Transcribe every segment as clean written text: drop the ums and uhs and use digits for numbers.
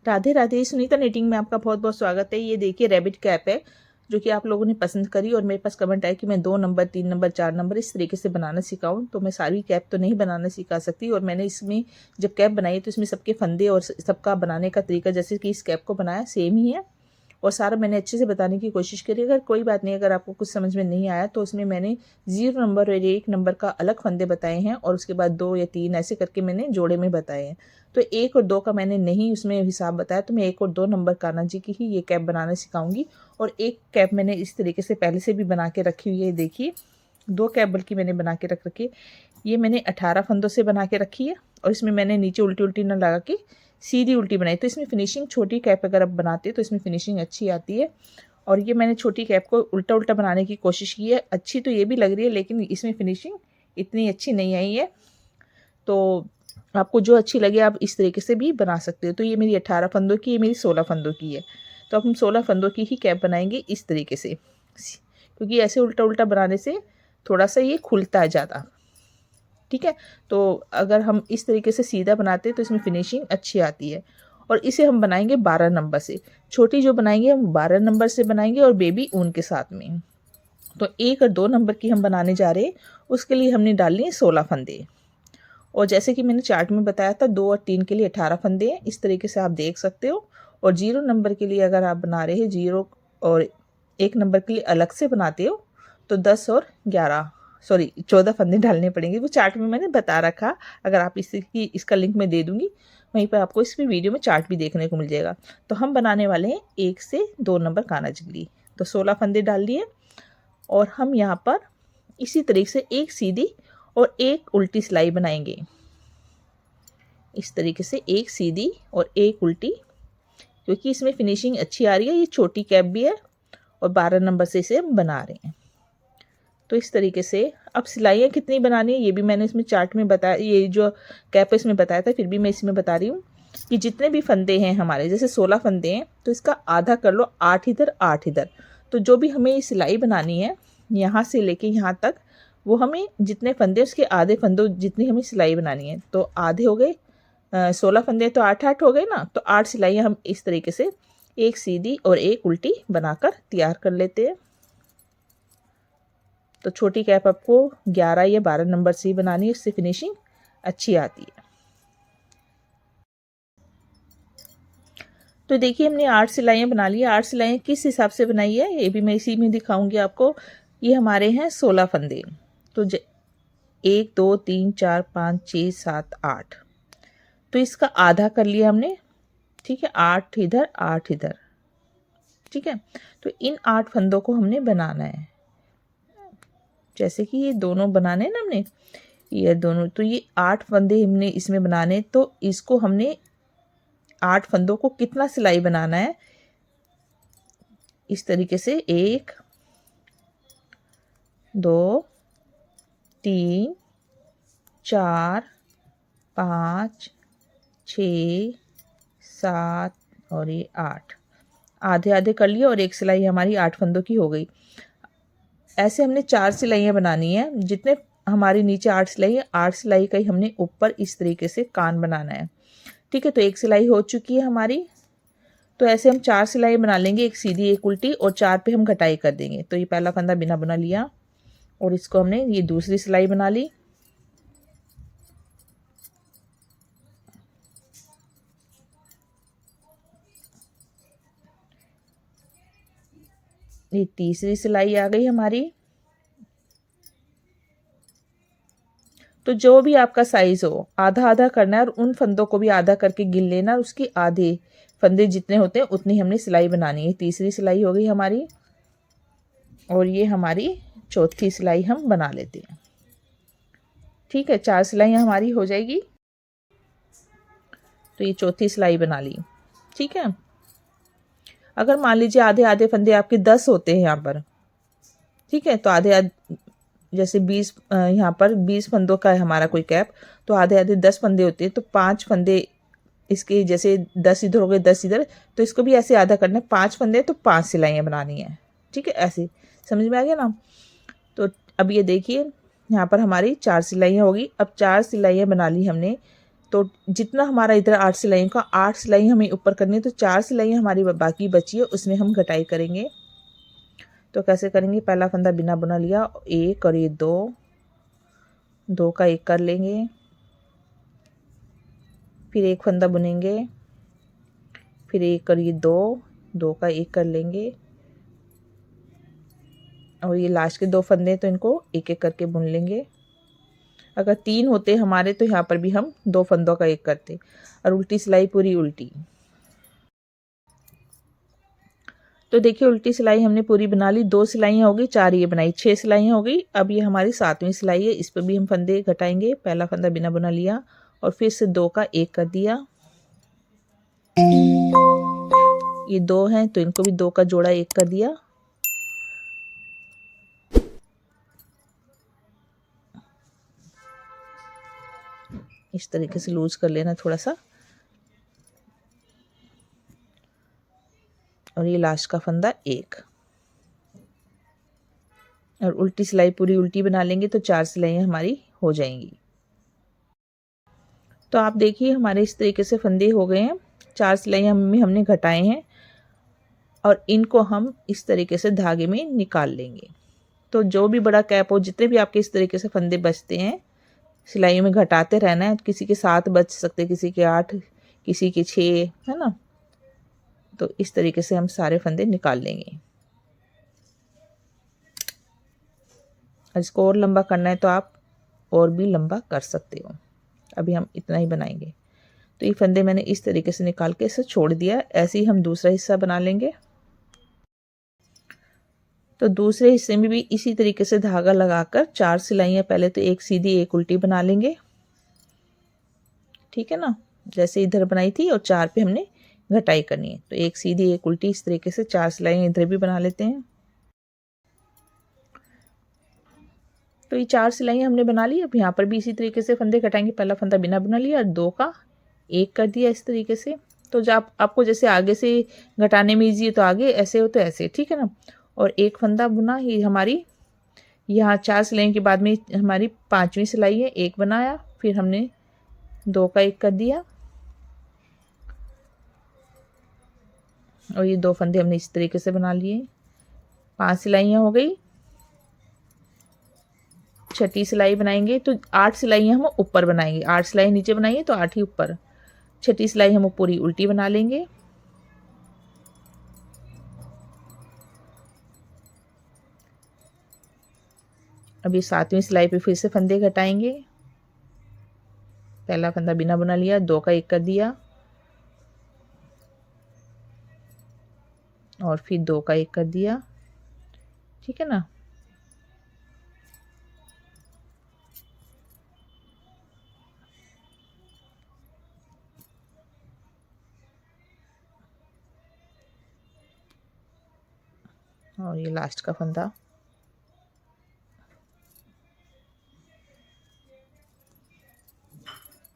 Radhe Radhe, Sunita knitting में आपका बहुत बहुत स्वागत है। ये देखिए रैबिट कैप है जो कि आप लोगों ने पसंद करी और मेरे पास कमेंट आया कि मैं 2 नंबर 3 नंबर 4 नंबर इस तरीके से बनाना सिखाऊं। तो मैं सारी कैप तो नहीं बनाना सिखा सकती और मैंने इसमें जब कैप बनाई तो इसमें सबके फंदे और सबका बनाने का तरीका जैसे कि इस कैप को बनाया सेम ही है और सारा मैंने अच्छे से बताने की कोशिश करी। अगर कोई बात नहीं, अगर आपको कुछ समझ में नहीं आया तो उसमें मैंने 0 नंबर और 1 नंबर का अलग फंदे बताए हैं और उसके बाद 2 या 3 ऐसे करके मैंने जोड़े में बताए हैं। तो 1 और 2 का मैंने नहीं उसमें हिसाब बताया, तो मैं 1 और 2 नंबर कान्हा जी की ही ये कैप बनाना सिखाऊंगी। और एक कैप मैंने इस तरीके से पहले से भी बना के रखी हुई है। देखिए 2 कैप बल्कि मैंने बना के रख रखी है। ये मैंने 18 फंदों से बना के रखी है और इसमें मैंने नीचे उल्टी उल्टी न लगा के सीधी उल्टी बनाई। तो इसमें फिनिशिंग, छोटी कैप अगर आप बनाते हैं तो इसमें फिनिशिंग अच्छी आती है। और ये मैंने छोटी कैप को उल्टा उल्टा बनाने की कोशिश की है। अच्छी तो ये भी लग रही है लेकिन इसमें फिनिशिंग इतनी अच्छी नहीं आई है। तो आपको जो अच्छी लगे आप इस तरीके से भी बना सकते हो। तो ये मेरी 18 फंदों की, ये मेरी 16 फंदों की है। तो अब हम 16 फंदों की ही कैप बनाएंगे इस तरीके से, क्योंकि ऐसे उल्टा उल्टा बनाने से थोड़ा सा ये खुलता है ज़्यादा। ठीक है, तो अगर हम इस तरीके से सीधा बनाते हैं तो इसमें फिनिशिंग अच्छी आती है। और इसे हम बनाएंगे 12 नंबर से। छोटी जो बनाएंगे हम 12 नंबर से बनाएंगे और बेबी ऊन के साथ में। तो 1 और 2 नंबर की हम बनाने जा रहे हैं, उसके लिए हमने डालनी है 16 फंदे। और जैसे कि मैंने चार्ट में बताया था 2 और 3 के लिए 18 फंदे हैं, इस तरीके से आप देख सकते हो। और 0 नंबर के लिए अगर आप बना रहे हैं 0 और 1 नंबर के लिए अलग से बनाते हो तो 10 और 11 सॉरी 14 फंदे डालने पड़ेंगे। वो चार्ट में मैंने बता रखा, अगर आप इसका लिंक मैं दे दूंगी, वहीं पर आपको इस वीडियो में चार्ट भी देखने को मिल जाएगा। तो हम बनाने वाले हैं 1 से 2 नंबर कान्हा जी के लिए। तो 16 फंदे डाल दिए और हम यहाँ पर इसी तरीके से एक सीधी और एक उल्टी सिलाई बनाएंगे। इस तरीके से एक सीधी और एक उल्टी, क्योंकि इसमें फिनिशिंग अच्छी आ रही है। ये छोटी कैप भी है और 12 नंबर से इसे हम बना रहे हैं। तो इस तरीके से अब सिलाइयाँ कितनी बनानी है ये भी मैंने इसमें चार्ट में बताया, ये जो कैप है इसमें बताया था, फिर भी मैं इसमें बता रही हूँ कि जितने भी फंदे हैं हमारे, जैसे 16 फंदे हैं तो इसका आधा कर लो, 8 इधर 8 इधर। तो जो भी हमें सिलाई बनानी है यहाँ से लेके यहाँ तक, वो हमें जितने फंदे उसके आधे फंदों जितनी हमें सिलाई बनानी है। तो आधे हो गए, 16 फंदे तो 8 8 हो गए ना। तो 8 सिलाइयाँ हम इस तरीके से एक सीधी और एक उल्टी बनाकर तैयार कर लेते हैं। तो छोटी कैप आपको 11 या 12 नंबर से ही बनानी है, इससे फिनिशिंग अच्छी आती है। तो देखिए हमने 8 सिलाइयाँ बना ली है। 8 सिलाइयाँ किस हिसाब से बनाई है ये भी मैं इसी में दिखाऊंगी आपको। ये हमारे हैं 16 फंदे। तो 1 2 3 4 5 6 7 8, तो इसका आधा कर लिया हमने। ठीक है, 8 इधर 8 इधर। ठीक है, तो इन 8 फंदों को हमने बनाना है। जैसे कि ये दोनों बनाने ना हमने, ये दोनों, तो ये 8 फंदे हमने इसमें बनाने। तो इसको हमने 8 फंदों को कितना सिलाई बनाना है, इस तरीके से 1 2 3 4 5 6 7 और ये 8, आधे आधे कर लिए और एक सिलाई हमारी 8 फंदों की हो गई। ऐसे हमने 4 सिलाइयाँ बनानी है। जितने हमारी नीचे 8 सिलाई है, 8 सिलाई का ही हमने ऊपर इस तरीके से कान बनाना है। ठीक है, तो एक सिलाई हो चुकी है हमारी। तो ऐसे हम 4 सिलाई बना लेंगे, एक सीधी एक उल्टी, और 4 पे हम कटाई कर देंगे। तो ये पहला फंदा बिना बुना लिया और इसको हमने ये दूसरी सिलाई बना ली। ये तीसरी सिलाई आ गई हमारी। तो जो भी आपका साइज हो आधा आधा करना है और उन फंदों को भी आधा करके गिन लेना और उसकी आधे फंदे जितने होते हैं उतनी हमने सिलाई बनानी है। तीसरी सिलाई हो गई हमारी और ये हमारी चौथी सिलाई हम बना लेते हैं। ठीक है, 4 सिलाइयाँ हमारी हो जाएगी। तो ये चौथी सिलाई बना ली। ठीक है, अगर मान लीजिए आधे आधे फंदे आपके 10 होते हैं यहाँ पर, ठीक है, तो आधे आधे जैसे 20 यहाँ पर 20 फंदों का है हमारा कोई कैप, तो आधे आधे 10 फंदे होते हैं। तो 5 फंदे इसके, जैसे 10 इधर हो गए 10 इधर, तो इसको भी ऐसे आधा करना है। 5 फंदे तो 5 सिलाइयाँ बनानी है। ठीक है, ऐसे समझ में आ गया ना। तो अब ये देखिए यहाँ पर हमारी 4 सिलाइयाँ होगी। अब 4 सिलाइयाँ बना ली हमने, तो जितना हमारा इधर 8 सिलाइयों का 8 सिलाई हमें ऊपर करनी है, तो 4 सिलाइयाँ हमारी बाकी बची है, उसमें हम घटाई करेंगे। तो कैसे करेंगे, पहला फंदा बिना बुना लिया, एक और ये दो का एक कर लेंगे, फिर एक फंदा बुनेंगे, फिर एक और ये दो का एक कर लेंगे, और ये लास्ट के 2 फंदे तो इनको एक एक करके बुन लेंगे। अगर 3 होते हमारे तो यहाँ पर भी हम 2 फंदों का एक करते, और उल्टी सिलाई पूरी उल्टी। तो देखिए उल्टी सिलाई हमने पूरी बना ली, 2 सिलाइयाँ हो गई, 4 ये बनाई, 6 सिलाइयाँ हो गई। अब ये हमारी 7वीं सिलाई है, इस पर भी हम फंदे घटाएंगे। पहला फंदा बिना बुना लिया और फिर से 2 का एक कर दिया, ये 2 हैं तो इनको भी 2 का जोड़ा एक कर दिया, इस तरीके से लूज कर लेना थोड़ा सा, और ये लास्ट का फंदा एक, और उल्टी सिलाई पूरी उल्टी बना लेंगे तो 4 सिलाइयाँ हमारी हो जाएंगी। तो आप देखिए हमारे इस तरीके से फंदे हो गए हैं, 4 सिलाइयाँ हमने घटाए हैं, और इनको हम इस तरीके से धागे में निकाल लेंगे। तो जो भी बड़ा कैप हो, जितने भी आपके इस तरीके से फंदे बचते हैं, सिलाइयों में घटाते रहना है। किसी के 7 बच सकते, किसी के 8, किसी के 6, है ना। तो इस तरीके से हम सारे फंदे निकाल लेंगे। इसको और लंबा करना है तो आप और भी लंबा कर सकते हो, अभी हम इतना ही बनाएंगे। तो ये फंदे मैंने इस तरीके से निकाल के इसे छोड़ दिया। ऐसे ही हम दूसरा हिस्सा बना लेंगे। तो दूसरे हिस्से में भी इसी तरीके से धागा लगाकर 4 सिलाइयाँ, पहले तो एक सीधी एक उल्टी बना लेंगे, ठीक है ना, जैसे इधर बनाई थी, और 4 पे हमने घटाई करनी है। तो एक सीधी एक उल्टी, इस तरीके से 4 सिलाइयाँ इधर भी बना लेते हैं। तो ये 4 सिलाइयाँ हमने बना ली। अब यहाँ पर भी इसी तरीके से फंदे घटाएंगे। पहला फंदा बिना बुना लिया और 2 का एक कर दिया इस तरीके से। तो जब आपको जैसे आगे से घटाने में ईजी है तो आगे, ऐसे हो तो ऐसे, ठीक है ना। और एक फंदा बुना, ये हमारी यहाँ 4 सिलाई के बाद में हमारी 5वीं सिलाई है, एक बनाया, फिर हमने 2 का एक कर दिया, और ये 2 फंदे हमने इस तरीके से बना लिए। 5 सिलाइयाँ हो गई। छठी सिलाई बनाएंगे तो 8 सिलाइयाँ हम ऊपर बनाएंगे, 8 सिलाई नीचे बनाइए तो 8 ही ऊपर। छठी सिलाई हम पूरी उल्टी बना लेंगे। अब ये 7वीं सिलाई पे फिर से फंदे घटाएंगे। पहला फंदा बिना बुना लिया, 2 का एक कर दिया, और फिर 2 का एक कर दिया, ठीक है ना। और ये लास्ट का फंदा,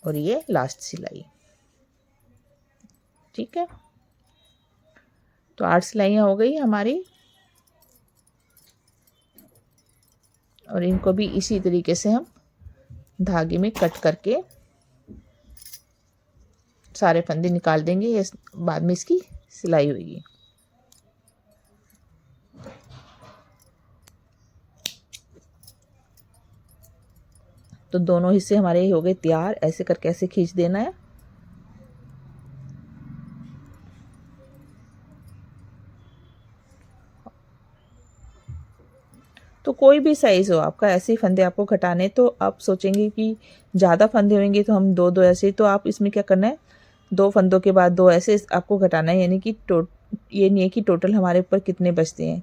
और ये लास्ट सिलाई, ठीक है। तो 8 सिलाइयाँ हो गई हमारी, और इनको भी इसी तरीके से हम धागे में कट करके सारे फंदे निकाल देंगे। ये बाद में इसकी सिलाई होगी। तो दोनों हिस्से हमारे हो गए तैयार। ऐसे करके ऐसे खींच देना है। तो कोई भी साइज़ हो आपका, ऐसे ही फंदे आपको घटाने, तो आप सोचेंगे कि ज़्यादा फंदे होंगे तो हम दो दो ऐसे, तो आप इसमें क्या करना है, 2 फंदों के बाद 2 ऐसे आपको घटाना है। यानी कि ये नहीं है कि टोटल हमारे ऊपर कितने बचते हैं।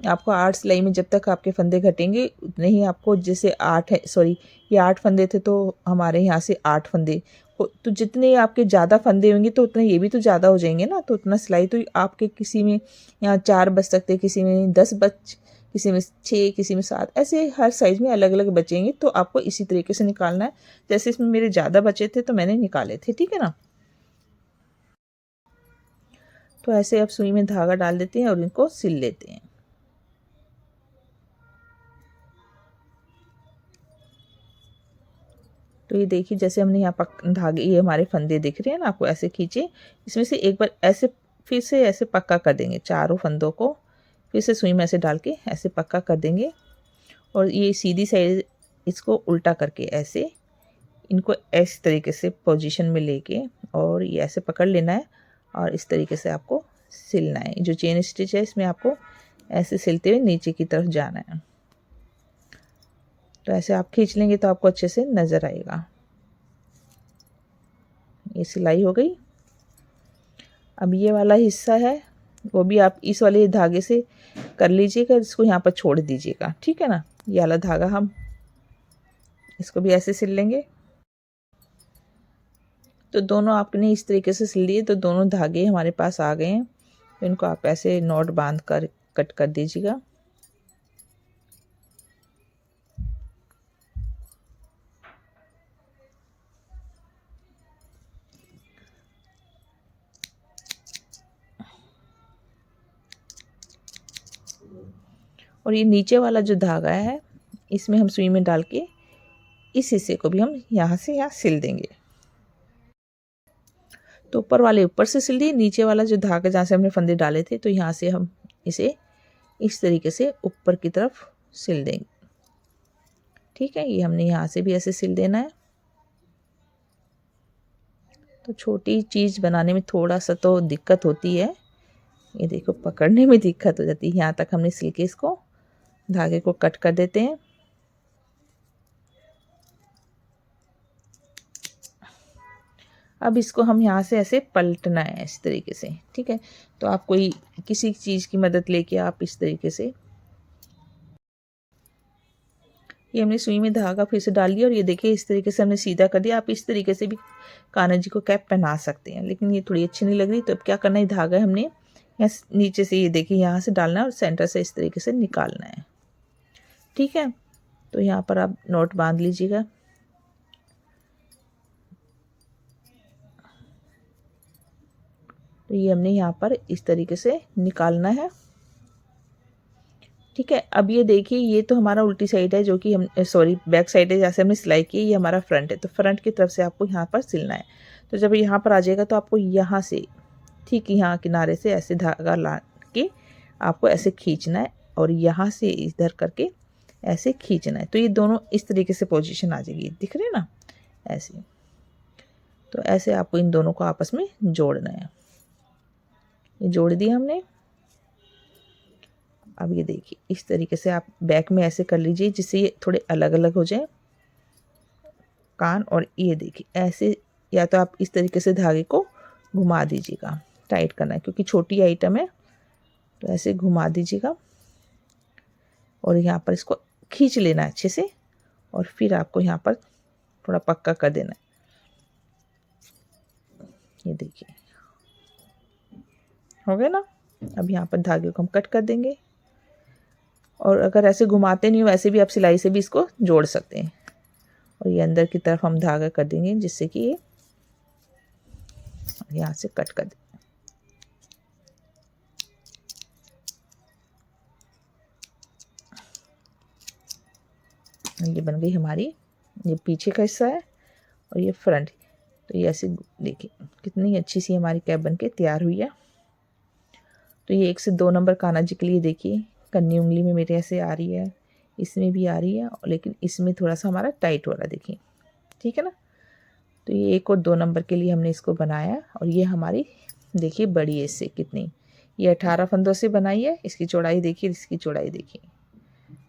आपको 8 सिलाई में जब तक आपके फंदे घटेंगे उतने ही आपको, जैसे 8 है, सॉरी ये 8 फंदे थे तो हमारे यहाँ से 8 फंदे, तो जितने आपके ज़्यादा फंदे होंगे तो उतने ये भी तो ज़्यादा हो जाएंगे ना। तो उतना सिलाई तो आपके किसी में यहाँ 4 बच सकते, किसी में 10 बच, किसी में 6, किसी में 7, ऐसे हर साइज़ में अलग अलग बचेंगे। तो आपको इसी तरीके से निकालना है। जैसे इसमें मेरे ज़्यादा बचे थे तो मैंने निकाले थे, ठीक है ना। तो ऐसे आप सुई में धागा डाल देते हैं और इनको सिल लेते हैं। तो ये देखिए जैसे हमने यहाँ पर धागे, ये हमारे फंदे दिख रहे हैं ना आपको, ऐसे खींचे, इसमें से एक बार ऐसे फिर से ऐसे पक्का कर देंगे, चारों फंदों को फिर से सुई में ऐसे डाल के ऐसे पक्का कर देंगे। और ये सीधी साइड इसको उल्टा करके ऐसे इनको इस तरीके से पोजीशन में लेके और ये ऐसे पकड़ लेना है और इस तरीके से आपको सिलना है। जो चेन स्टिच है इसमें आपको ऐसे सिलते हुए नीचे की तरफ जाना है। तो ऐसे आप खींच लेंगे तो आपको अच्छे से नज़र आएगा। ये सिलाई हो गई। अब ये वाला हिस्सा है वो भी आप इस वाले धागे से कर लीजिएगा, इसको यहाँ पर छोड़ दीजिएगा, ठीक है ना। ये वाला धागा हम इसको भी ऐसे सिल लेंगे। तो दोनों आपने इस तरीके से सिल दिए, तो दोनों धागे हमारे पास आ गए हैं। तो इनको आप ऐसे नॉट बांध कर कट कर दीजिएगा। और ये नीचे वाला जो धागा है इसमें हम सुई में डाल के इस हिस्से को भी हम यहाँ से यहाँ सिल देंगे। तो ऊपर वाले ऊपर से सिल दिए, नीचे वाला जो धागा जहाँ से हमने फंदे डाले थे तो यहाँ से हम इसे इस तरीके से ऊपर की तरफ सिल देंगे, ठीक है। ये हमने यहाँ से भी ऐसे सिल देना है। तो छोटी चीज़ बनाने में थोड़ा सा तो दिक्कत होती है, ये देखो पकड़ने में दिक्कत हो जाती है। यहाँ तक हमने सिल के इसको धागे को कट कर देते हैं। अब इसको हम यहाँ से ऐसे पलटना है इस तरीके से, ठीक है। तो आप कोई किसी चीज़ की मदद लेके आप इस तरीके से, ये हमने सुई में धागा फिर से डाल दिया और ये देखिए इस तरीके से हमने सीधा कर दिया। आप इस तरीके से भी कान्हा जी को कैप पहना सकते हैं, लेकिन ये थोड़ी अच्छी नहीं लग रही। तो अब क्या करना है, धागा हमने यहाँ नीचे से ये देखिए यहाँ से डालना है और सेंटर से इस तरीके से निकालना है, ठीक है। तो यहाँ पर आप नॉट बांध लीजिएगा। तो ये हमने यहाँ पर इस तरीके से निकालना है, ठीक है। अब ये देखिए ये तो हमारा उल्टी साइड है, जो कि हम सॉरी बैक साइड है, जैसे हमने सिलाई की। ये हमारा फ्रंट है, तो फ्रंट की तरफ से आपको यहाँ पर सिलना है। तो जब यहाँ पर आ जाएगा तो आपको यहाँ से ठीक यहाँ किनारे से ऐसे धागा ला के आपको ऐसे खींचना है और यहाँ से इधर करके ऐसे खींचना है। तो ये दोनों इस तरीके से पोजीशन आ जाएगी, दिख रहे हैं ना ऐसे। तो ऐसे आपको इन दोनों को आपस में जोड़ना है। ये जोड़ दिया हमने। अब ये देखिए इस तरीके से आप बैक में ऐसे कर लीजिए जिससे ये थोड़े अलग अलग हो जाए कान। और ये देखिए ऐसे, या तो आप इस तरीके से धागे को घुमा दीजिएगा, टाइट करना है क्योंकि छोटी आइटम है। तो ऐसे घुमा दीजिएगा और यहाँ पर इसको खींच लेना है अच्छे से और फिर आपको यहाँ पर थोड़ा पक्का कर देना है। ये देखिए हो गया ना। अब यहाँ पर धागे को हम कट कर देंगे और अगर ऐसे घुमाते नहीं हो वैसे भी आप सिलाई से भी इसको जोड़ सकते हैं। और ये अंदर की तरफ हम धागा कर देंगे जिससे कि ये यहाँ से कट कर दें। ये बन गई हमारी, ये पीछे का हिस्सा है और ये फ्रंट। तो ये ऐसे देखिए कितनी अच्छी सी हमारी कैप बन के तैयार हुई है। तो ये 1 से 2 नंबर कान्हा जी के लिए देखिए कन्नी उंगली में मेरे ऐसे आ रही है, इसमें भी आ रही है, लेकिन इसमें थोड़ा सा हमारा टाइट हो रहा है, देखिए ठीक है ना। तो ये 1 और 2 नंबर के लिए हमने इसको बनाया। और ये हमारी देखिए बड़ी है इससे कितनी, ये 18 फंदों से बनाई है। इसकी चौड़ाई देखिए, इसकी चौड़ाई देखिए।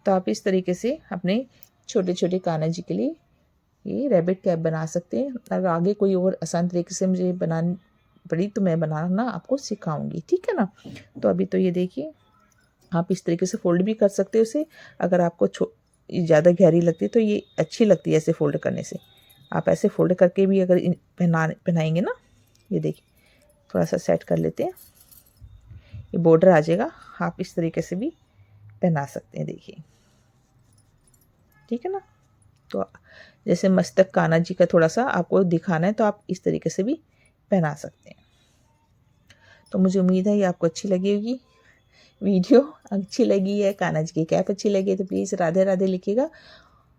तो आप इस तरीके से अपने छोटे छोटे कान्हा जी के लिए ये रैबिट कैप बना सकते हैं। अगर आगे कोई और आसान तरीके से मुझे बनानी पड़ी तो मैं बनाना आपको सिखाऊंगी, ठीक है ना। तो अभी तो ये देखिए आप इस तरीके से फोल्ड भी कर सकते हो इसे। अगर आपको ज़्यादा गहरी लगती है तो ये अच्छी लगती है ऐसे फोल्ड करने से। आप ऐसे फोल्ड करके भी अगर पहनाएंगे ना, ये देखिए थोड़ा सा सेट कर लेते हैं, ये बॉर्डर आ जाएगा। आप इस तरीके से भी पहना सकते हैं, देखिए ठीक है ना। तो जैसे मस्तक कान्हा जी का थोड़ा सा आपको दिखाना है तो आप इस तरीके से भी पहना सकते हैं। तो मुझे उम्मीद है ये आपको अच्छी लगी होगी वीडियो। अच्छी लगी है, कान्हा जी की कैप अच्छी लगी है तो प्लीज़ राधे राधे लिखिएगा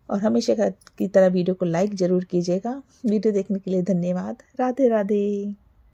और हमेशा की तरह वीडियो को लाइक ज़रूर कीजिएगा। वीडियो देखने के लिए धन्यवाद। राधे राधे।